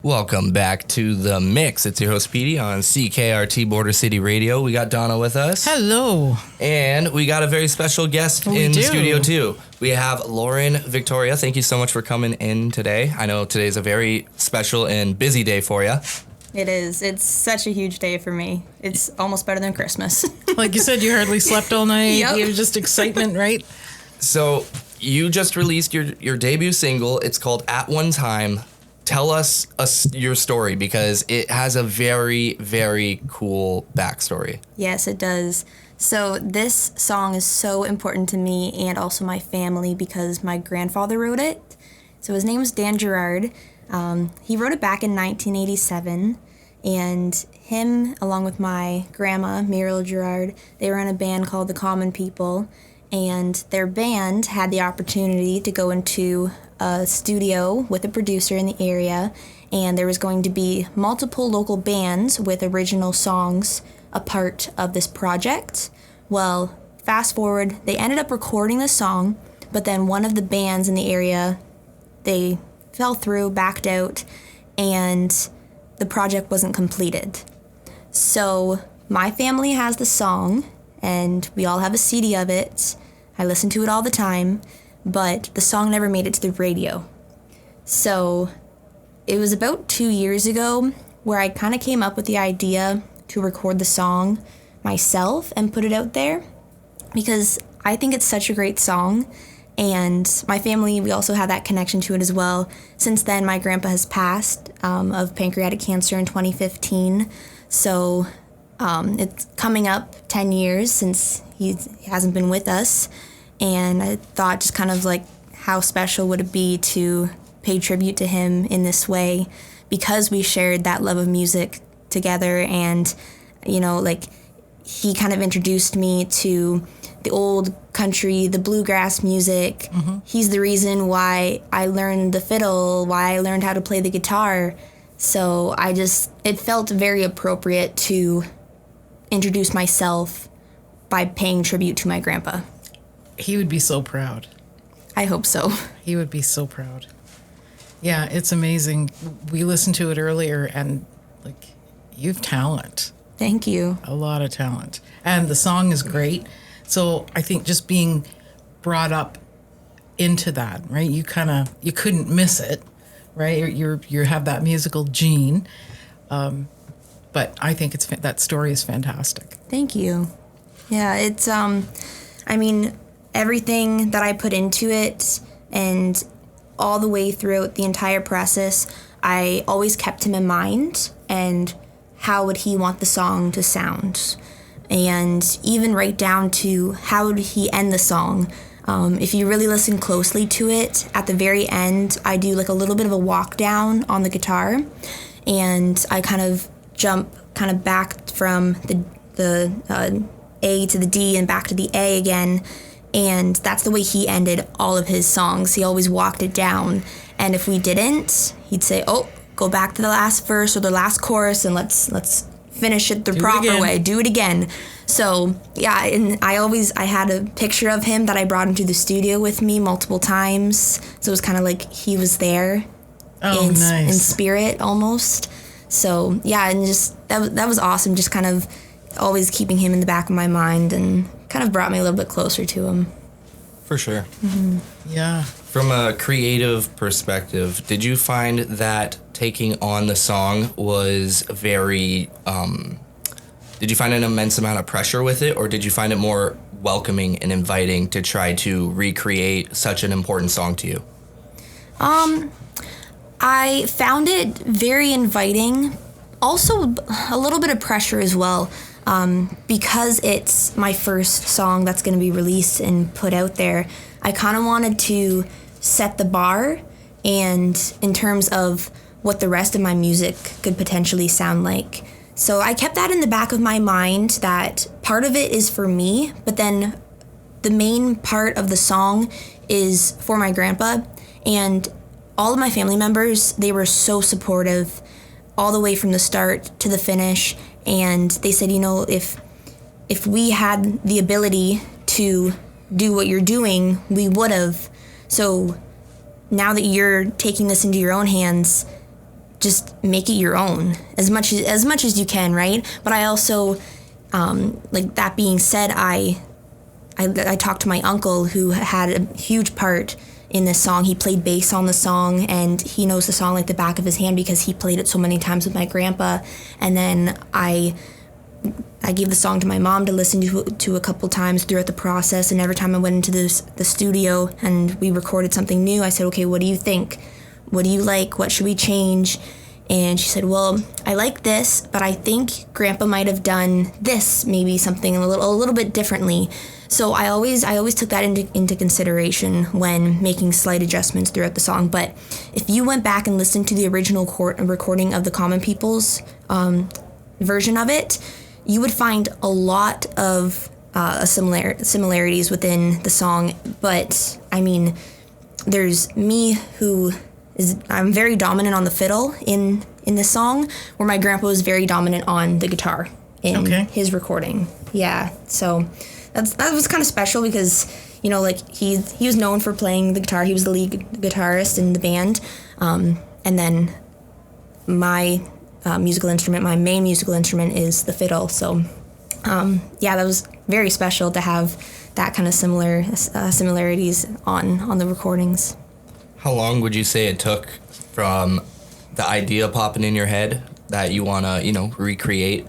Welcome back to The Mix. It's your host, Petey, on CKRT Border City Radio. We got Donna with us. Hello. And we got a very special guest in the studio, too. We have Lauren Victoria. Thank you so much for coming in today. I know today's a very special and busy day for you. It is. It's such a huge day for me. It's almost better than Christmas. Like you said, you hardly slept all night. Yep. You have just excitement, right? So you just released your debut single. It's called At One Time. Tell us your story, because it has a very, very cool backstory. Yes, it does. So this song is so important to me and also my family because my grandfather wrote it. So his name was Dan Gerard. He wrote it back in 1987, and him, along with my grandma, Muriel Gerard, they were in a band called The Common People, and their band had the opportunity to go into a studio with a producer in the area, and there was going to be multiple local bands with original songs a part of this project. Well, fast forward, they ended up recording the song, but then one of the bands in the area, they fell through, backed out, and the project wasn't completed. So my family has the song, and we all have a CD of it. I listen to it all the time, but the song never made it to the radio. So it was about 2 years ago where I kind of came up with the idea to record the song myself and put it out there, because I think it's such a great song, and my family, we also have that connection to it as well. Since then, my grandpa has passed of pancreatic cancer in 2015, so it's coming up 10 years since he hasn't been with us. And I thought, just kind of like, how special would it be to pay tribute to him in this way, because we shared that love of music together. And, you know, like, he kind of introduced me to the old country, the bluegrass music. Mm-hmm. He's the reason why I learned the fiddle, why I learned how to play the guitar. So it felt very appropriate to introduce myself by paying tribute to my grandpa. He would be so proud. I hope so. He would be so proud. Yeah, it's amazing. We listened to it earlier, and, like, you have talent. Thank you. A lot of talent. And the song is great. So I think just being brought up into that, right? You couldn't miss it, right? You have that musical gene. But I think that story is fantastic. Thank you. Yeah, it's, everything that I put into it, and all the way throughout the entire process, I always kept him in mind, and how would he want the song to sound? And even right down to how would he end the song? If you really listen closely to it, at the very end, I do like a little bit of a walk down on the guitar, and I kind of jump back from the A to the D and back to the A again. And that's the way he ended all of his songs. He always walked it down. And if we didn't, he'd say, oh, go back to the last verse or the last chorus and let's finish it the proper way. Do it again. So, yeah, and I had a picture of him that I brought into the studio with me multiple times. So it was kind of like he was there in spirit almost. So, yeah, and just that was awesome, just kind of always keeping him in the back of my mind, and kind of brought me a little bit closer to him. For sure. Mm-hmm. Yeah. From a creative perspective, did you find that taking on the song was very, did you find an immense amount of pressure with it, or did you find it more welcoming and inviting to try to recreate such an important song to you? I found it very inviting, also a little bit of pressure as well. Because it's my first song that's going to be released and put out there, I kind of wanted to set the bar, and in terms of what the rest of my music could potentially sound like. So I kept that in the back of my mind, that part of it is for me, but then the main part of the song is for my grandpa. And all of my family members, they were so supportive all the way from the start to the finish. And they said, you know, if we had the ability to do what you're doing, we would have. So now that you're taking this into your own hands, just make it your own as much as you can, right? But I also, like that being said, I talked to my uncle who had a huge part in this song. He played bass on the song, and he knows the song like the back of his hand because he played it so many times with my grandpa. And then I gave the song to my mom to listen to a couple times throughout the process, and every time I went into the studio and we recorded something new, I said, okay, what do you think? What do you like? What should we change? And she said, well, I like this, but I think Grandpa might have done this, maybe something a little bit differently. So I always took that into consideration when making slight adjustments throughout the song. But if you went back and listened to the original recording of the Common People's version of it, you would find a lot of similarities within the song. But I mean, there's me I'm very dominant on the fiddle in this song, where my grandpa was very dominant on the guitar in his recording. Yeah, so that was kind of special because, you know, like he was known for playing the guitar. He was the lead guitarist in the band, and then my main musical instrument is the fiddle. So yeah, that was very special to have that kind of similarities on the recordings. How long would you say it took from the idea popping in your head that you want to, you know, recreate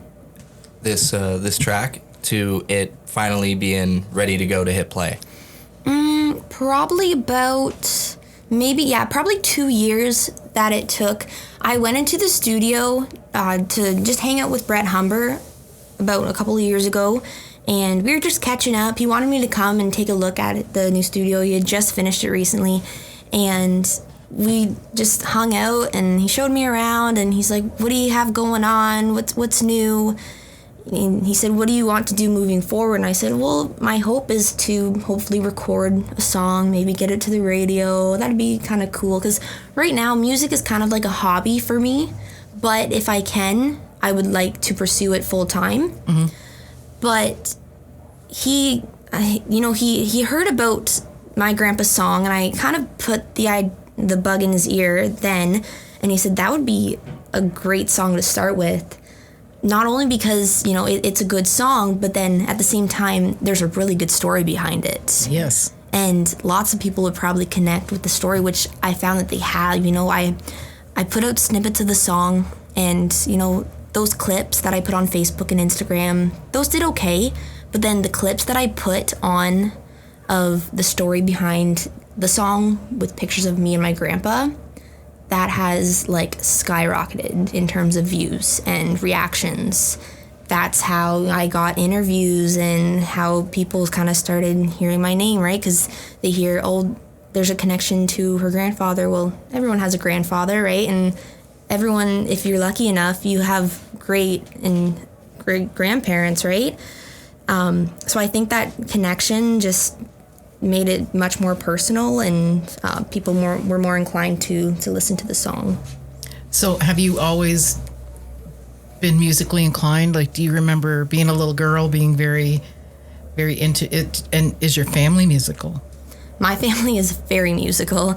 this track to it finally being ready to go to hit play? Probably about probably 2 years that it took. I went into the studio to just hang out with Brett Humber about a couple of years ago, and we were just catching up. He wanted me to come and take a look at it, the new studio. He had just finished it recently, and we just hung out, and he showed me around, and he's like, what do you have going on? What's new? And he said, what do you want to do moving forward? And I said, well, my hope is to hopefully record a song, maybe get it to the radio. That'd be kind of cool, because right now music is kind of like a hobby for me, but if I can, I would like to pursue it full time. Mm-hmm. But he heard about my grandpa's song, and I kind of put the bug in his ear then, and he said that would be a great song to start with. Not only because, you know, it's a good song, but then at the same time, there's a really good story behind it. Yes. And lots of people would probably connect with the story, which I found that they have. You know, I put out snippets of the song, and, you know, those clips that I put on Facebook and Instagram, those did okay. But then the clips that I put on of the story behind the song with pictures of me and my grandpa, that has like skyrocketed in terms of views and reactions. That's how I got interviews and how people kind of started hearing my name, right? Because they hear, oh, there's a connection to her grandfather. Well, everyone has a grandfather, right? And everyone, if you're lucky enough, you have great grandparents, right? So I think that connection just made it much more personal, and people were more inclined to listen to the song. So have you always been musically inclined? Like, do you remember being a little girl being very, very into it? And is your family musical? My family is very musical.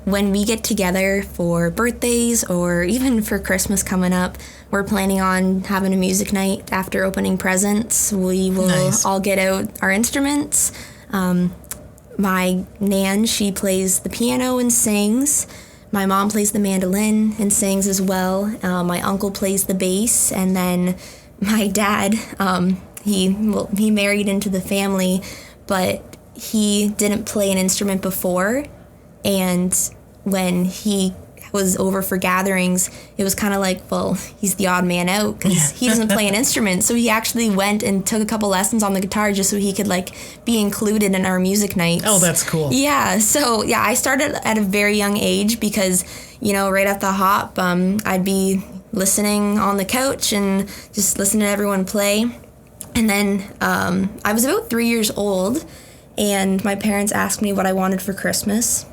When we get together for birthdays or even for Christmas coming up, we're planning on having a music night after opening presents. We will all get out our instruments. My nan, she plays the piano and sings. My mom plays the mandolin and sings as well. My uncle plays the bass, and then my dad, he married into the family, but he didn't play an instrument before, and when he was over for gatherings, it was kind of like, well, he's the odd man out because he doesn't play an instrument. So he actually went and took a couple lessons on the guitar just so he could like be included in our music nights. Oh, that's cool. Yeah. So yeah, I started at a very young age because, you know, right at the hop, I'd be listening on the couch and just listening to everyone play. And then I was about 3 years old, and my parents asked me what I wanted for Christmas.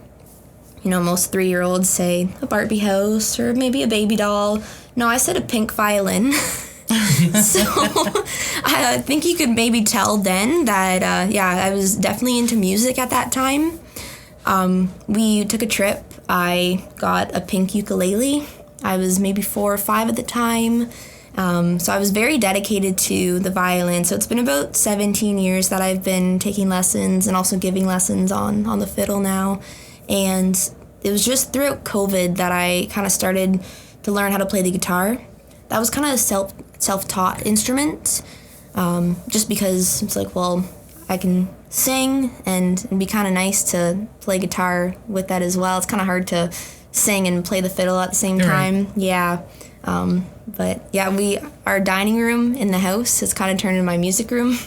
You know, most 3-year-olds say a Barbie house or maybe a baby doll. No, I said a pink violin. So I think you could maybe tell then that, I was definitely into music at that time. We took a trip. I got a pink ukulele. I was maybe 4 or 5 at the time. So I was very dedicated to the violin. So it's been about 17 years that I've been taking lessons and also giving lessons on the fiddle now. And it was just throughout COVID that I kind of started to learn how to play the guitar. That was kind of a self-taught instrument, just because it's like, well, I can sing and it'd be kind of nice to play guitar with that as well. It's kind of hard to sing and play the fiddle at the same time. Right. Yeah. But yeah, our dining room in the house has kind of turned into my music room.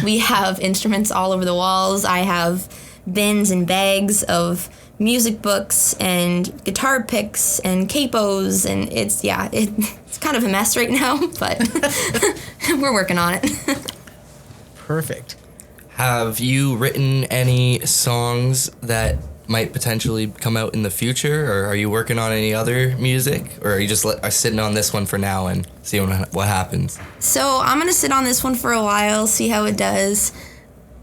We have instruments all over the walls. I have bins and bags of music books and guitar picks and capos, and it's kind of a mess right now, but we're working on it. Perfect. Have you written any songs that might potentially come out in the future, or are you working on any other music, or are you just sitting on this one for now and seeing what happens? So I'm gonna sit on this one for a while, see how it does.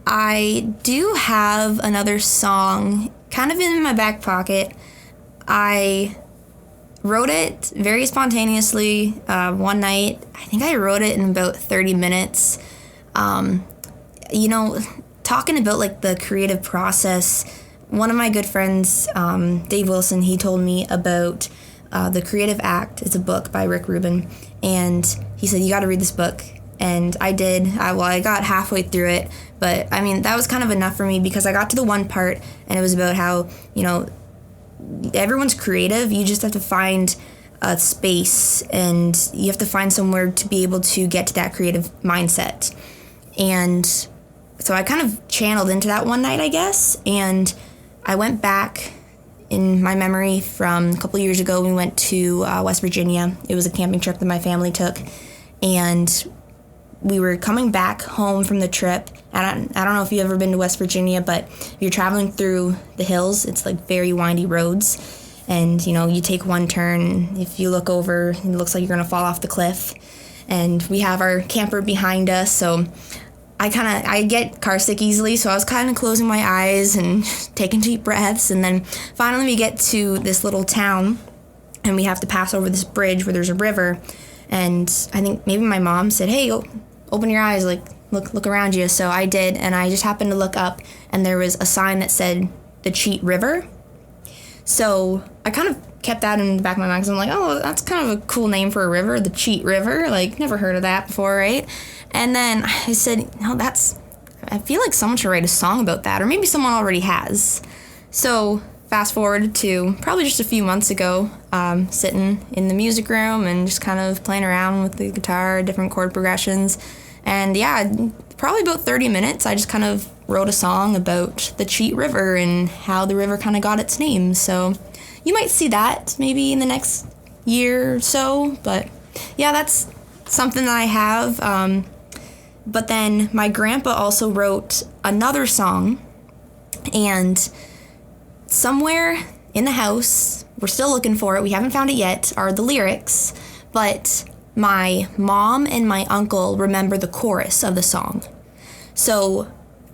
I do have another song kind of in my back pocket. I wrote it very spontaneously one night. I think I wrote it in about 30 minutes. Talking about like the creative process, one of my good friends, Dave Wilson, he told me about The Creative Act. It's a book by Rick Rubin, and he said, you got to read this book. And I did. I got halfway through it, but I mean, that was kind of enough for me because I got to the one part and it was about how, everyone's creative. You just have to find a space and you have to find somewhere to be able to get to that creative mindset. And so I kind of channeled into that one night, I guess, and I went back in my memory from a couple years ago. We went to West Virginia. It was a camping trip that my family took, and we were coming back home from the trip. And I don't know if you've ever been to West Virginia, but if you're traveling through the hills, it's like very windy roads. And, you take one turn, if you look over, it looks like you're going to fall off the cliff. And we have our camper behind us, so I get car sick easily, so I was kind of closing my eyes and taking deep breaths. And then finally we get to this little town, and we have to pass over this bridge where there's a river. And I think maybe my mom said, hey, open your eyes, like, look around you. So I did, and I just happened to look up, and there was a sign that said the Cheat River. So I kind of kept that in the back of my mind because I'm like, oh, that's kind of a cool name for a river, the Cheat River. Like, never heard of that before, right? And then I said, no, I feel like someone should write a song about that, or maybe someone already has. So fast forward to probably just a few months ago, sitting in the music room and just kind of playing around with the guitar, different chord progressions. And yeah, probably about 30 minutes, I just kind of wrote a song about the Cheat River and how the river kind of got its name. So you might see that maybe in the next year or so. But yeah, that's something that I have. But then my grandpa also wrote another song, and somewhere in the house, we're still looking for it, we haven't found it yet, are the lyrics, but my mom and my uncle remember the chorus of the song. So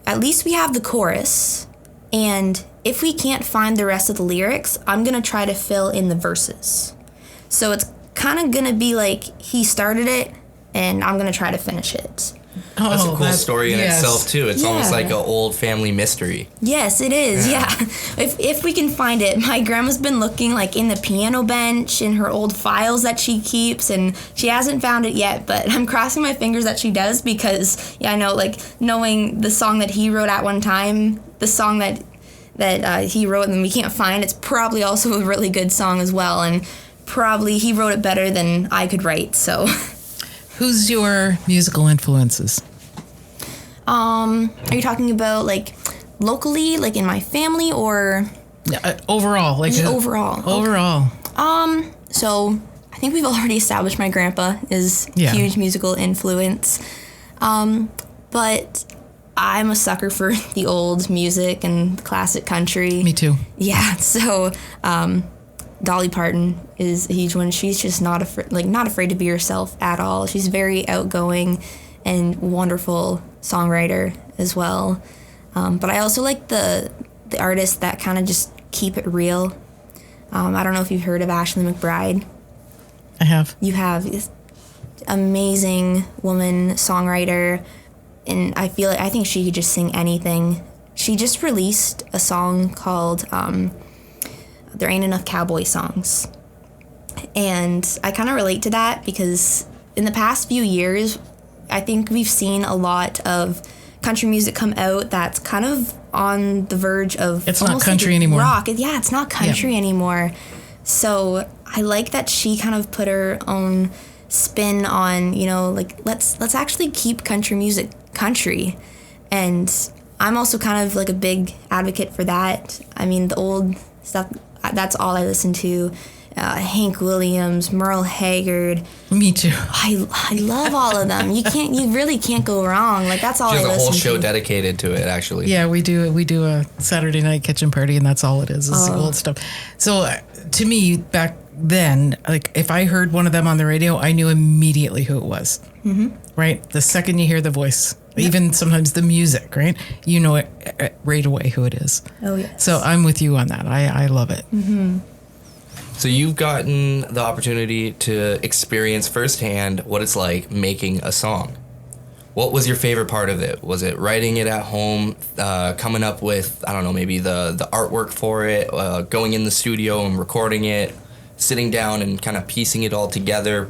at least we have the chorus, and if we can't find the rest of the lyrics, I'm going to try to fill in the verses. So it's kind of going to be like he started it, and I'm going to try to finish it. Oh, that's a cool story in itself, too. It's almost like an old family mystery. Yes, it is, yeah. If we can find it. My grandma's been looking, like, in the piano bench, in her old files that she keeps, and she hasn't found it yet, but I'm crossing my fingers that she does because, I know, like, knowing the song that he wrote at one time, the song that he wrote and we can't find, it's probably also a really good song as well, and probably he wrote it better than I could write, so... Who's your musical influences? Are you talking about like locally, like in my family, or overall? Like overall. Overall. Okay. So I think we've already established my grandpa is huge musical influence. But I'm a sucker for the old music and classic country. Me too. Yeah. So Dolly Parton is a huge one. She's just not afraid to be herself at all. She's very outgoing and wonderful songwriter as well. But I also like the artists that kind of just keep it real. I don't know if you've heard of Ashley McBryde. I have. You have this amazing woman songwriter, and I think she could just sing anything. She just released a song called There Ain't Enough Cowboy Songs. And I kind of relate to that because in the past few years, I think we've seen a lot of country music come out that's kind of on the verge of it's not country anymore. Rock. Yeah, it's not country anymore. So I like that she kind of put her own spin on, you know, like let's actually keep country music country. And I'm also kind of like a big advocate for that. I mean, the old stuff, that's all I listen to. Hank Williams, Merle Haggard. Me too. I love all of them. You really can't go wrong. Like that's all I listen to. There's a whole show dedicated to it, actually. Yeah, we do a Saturday night kitchen party, and that's all it is the old stuff. So to me, back then, like if I heard one of them on the radio, I knew immediately who it was. Mm-hmm. Right? The second you hear the voice, even sometimes the music, right? You know it right away who it is. Oh, yes. So I'm with you on that. I love it. Mm-hmm. So you've gotten the opportunity to experience firsthand what it's like making a song. What was your favorite part of it? Was it writing it at home, coming up with, I don't know, maybe the artwork for it, going in the studio and recording it, sitting down and kind of piecing it all together?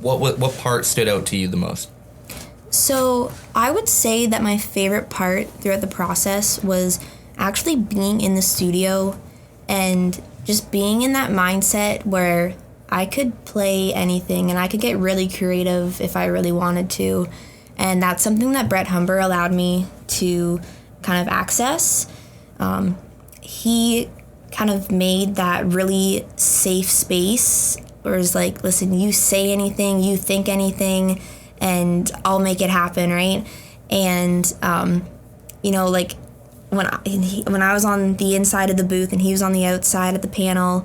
What part stood out to you the most? So I would say that my favorite part throughout the process was actually being in the studio and just being in that mindset where I could play anything and I could get really creative if I really wanted to. And that's something that Brett Humber allowed me to kind of access. He kind of made that really safe space where it's like, listen, you say anything, you think anything, and I'll make it happen, right? And, you know, like, when I was on the inside of the booth and he was on the outside of the panel,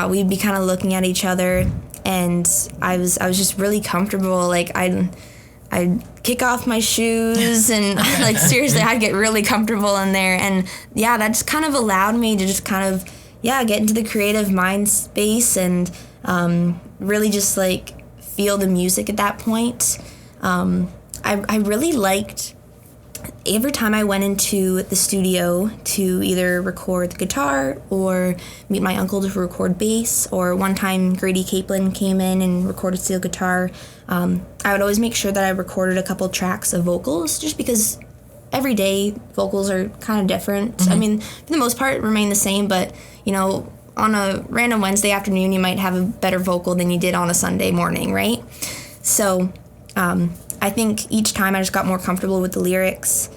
we'd be kind of looking at each other, and I was just really comfortable. Like I'd kick off my shoes and like seriously, I'd get really comfortable in there, and yeah, that just kind of allowed me to just kind of get into the creative mind space and really just like feel the music at that point. I really liked. Every time I went into the studio to either record the guitar or meet my uncle to record bass, or one time Grady Capelin came in and recorded steel guitar, I would always make sure that I recorded a couple tracks of vocals, just because every day vocals are kind of different. Mm-hmm. I mean, for the most part, remain the same, but, you know, on a random Wednesday afternoon, you might have a better vocal than you did on a Sunday morning, right? So, I think each time I just got more comfortable with the lyrics,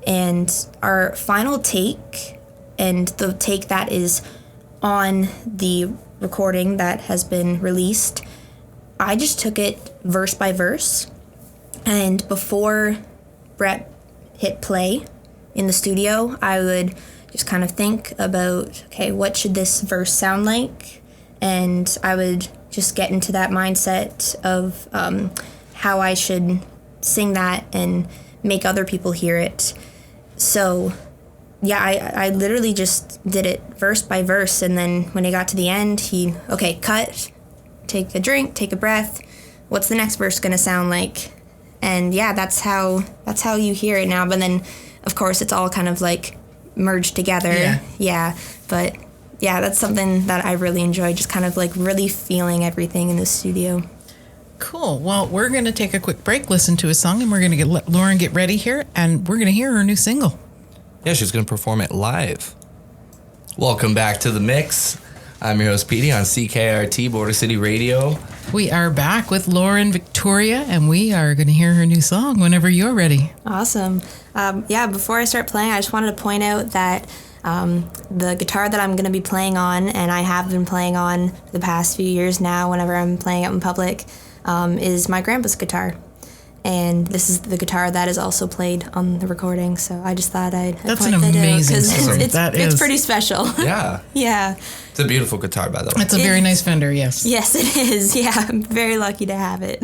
and our final take, and the take that is on the recording that has been released, I just took it verse by verse, and before Brett hit play in the studio, I would just kind of think about, okay, what should this verse sound like? And I would just get into that mindset of how I should sing that and make other people hear it. So yeah, I literally just did it verse by verse, and then when it got to the end, okay, cut, take a drink, take a breath, what's the next verse gonna sound like? And yeah, that's how you hear it now. But then of course it's all kind of like merged together. Yeah. But yeah, that's something that I really enjoy, just kind of like really feeling everything in the studio. Cool. Well, we're going to take a quick break, listen to a song, and we're going to let Lauren get ready here, and we're going to hear her new single. Yeah, she's going to perform it live. Welcome back to The Mix. I'm your host, Petey, on CKRT Border City Radio. We are back with Lauren Victoria, and we are going to hear her new song whenever you're ready. Awesome. Before I start playing, I just wanted to point out that the guitar that I'm going to be playing on, and I have been playing on for the past few years now whenever I'm playing out in public, is my grandpa's guitar. And this is the guitar that is also played on the recording, so I just thought I'd That's point an that amazing out, song. It's pretty special. Yeah. Yeah. It's a beautiful guitar, by the way. It's a very nice Fender, yes. Yes, it is. Yeah, I'm very lucky to have it.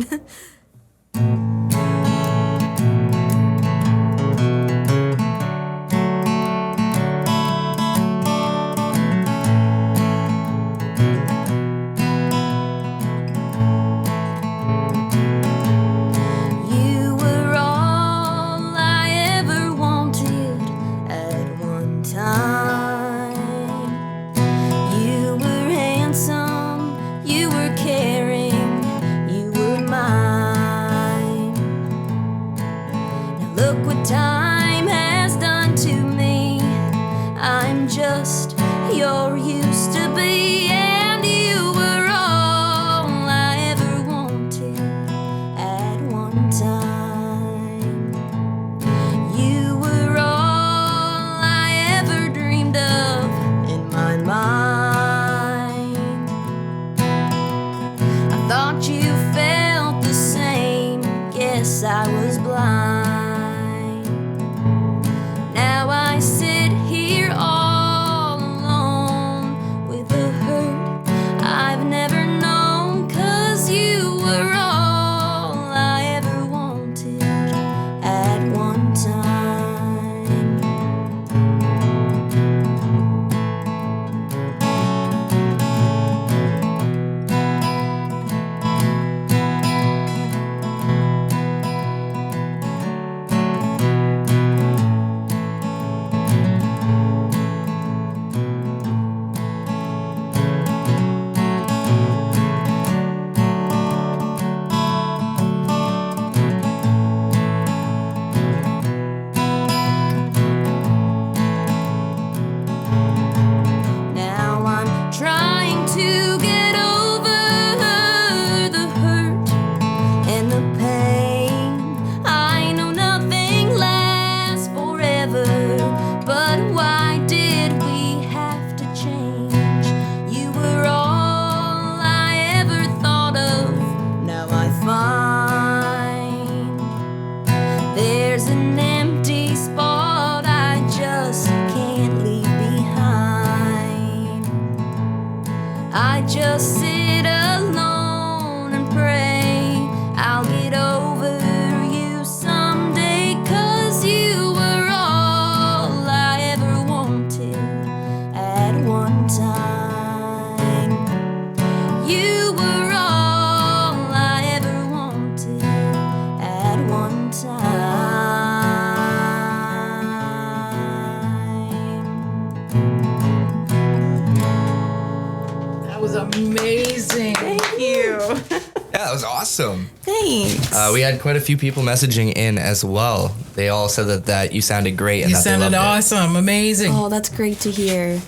Yeah, that was awesome. Thanks. We had quite a few people messaging in as well. They all said that you sounded great and You that they sounded loved awesome, amazing. Oh, that's great to hear.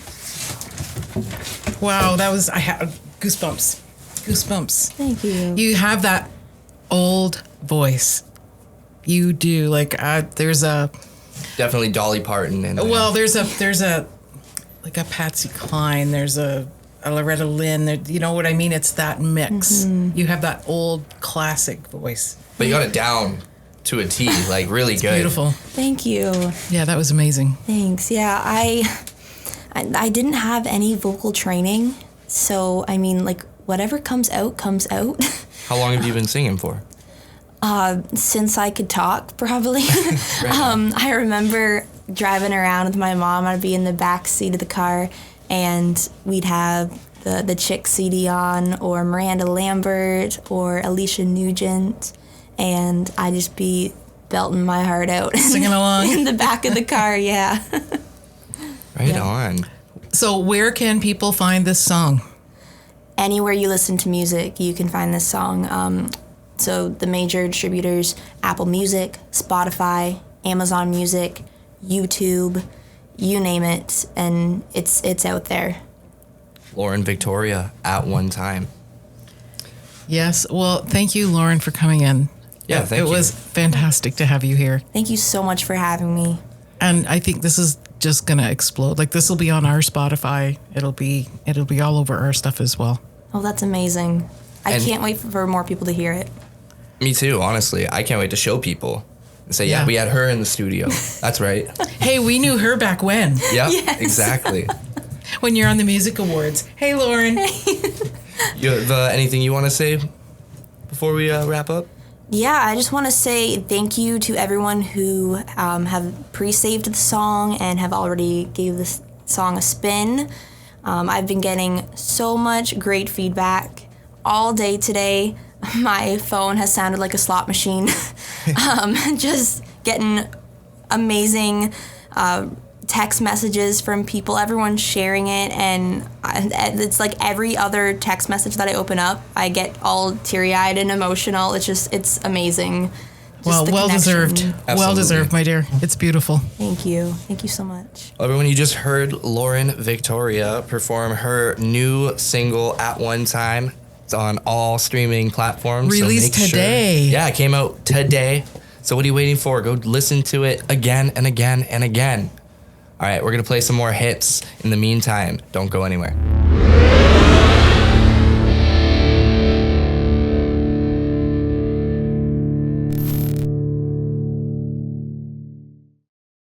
Wow, I had goosebumps. Goosebumps. Thank you. You have that old voice. You do. Like, there's a, it. Definitely Dolly Parton. And well, there's a, like a Patsy Cline, there's a Loretta Lynn, you know what I mean? It's that mix. You have that old classic voice. But you got it down to a T, like really good. Beautiful. Thank you. Yeah, that was amazing. Thanks. Yeah, I didn't have any vocal training, so I mean, like, whatever comes out comes out. How long have you been singing for? Since I could talk, probably. I remember driving around with my mom. I'd be in the back seat of the car, and we'd have the Chick CD on, or Miranda Lambert, or Alicia Nugent, and I'd just be belting my heart out. Singing along. In the back of the car, yeah. Right on. So where can people find this song? Anywhere you listen to music, you can find this song. So the major distributors, Apple Music, Spotify, Amazon Music, YouTube, you name it, and it's out there. Lauren Victoria, At One Time. Yes. Well, thank you, Lauren, for coming in. Yeah, thank you. It was fantastic to have you here. Thank you so much for having me. And I think this is just going to explode. Like, this will be on our Spotify. It'll be all over our stuff as well. Oh, that's amazing. I can't wait for more people to hear it. Me too, honestly. I can't wait to show people and say, yeah, we had her in the studio. That's right. Hey, we knew her back when? Yep, Yes. exactly. When you're on the music awards. Hey, Lauren. You have anything you want to say before we wrap up? Yeah, I just want to say thank you to everyone who have pre-saved the song and have already gave this song a spin. I've been getting so much great feedback all day today. My phone has sounded like a slot machine. Just getting amazing text messages from people, everyone sharing it, and it's like every other text message that I open up, I get all teary-eyed and emotional. It's amazing. Well, well deserved. Absolutely. Well deserved, my dear. It's beautiful. Thank you so much. Well, everyone, you just heard Lauren Victoria perform her new single, At One Time. It's on all streaming platforms. Released today. Yeah, it came out today. So what are you waiting for? Go listen to it again and again and again. All right, we're going to play some more hits. In the meantime, don't go anywhere.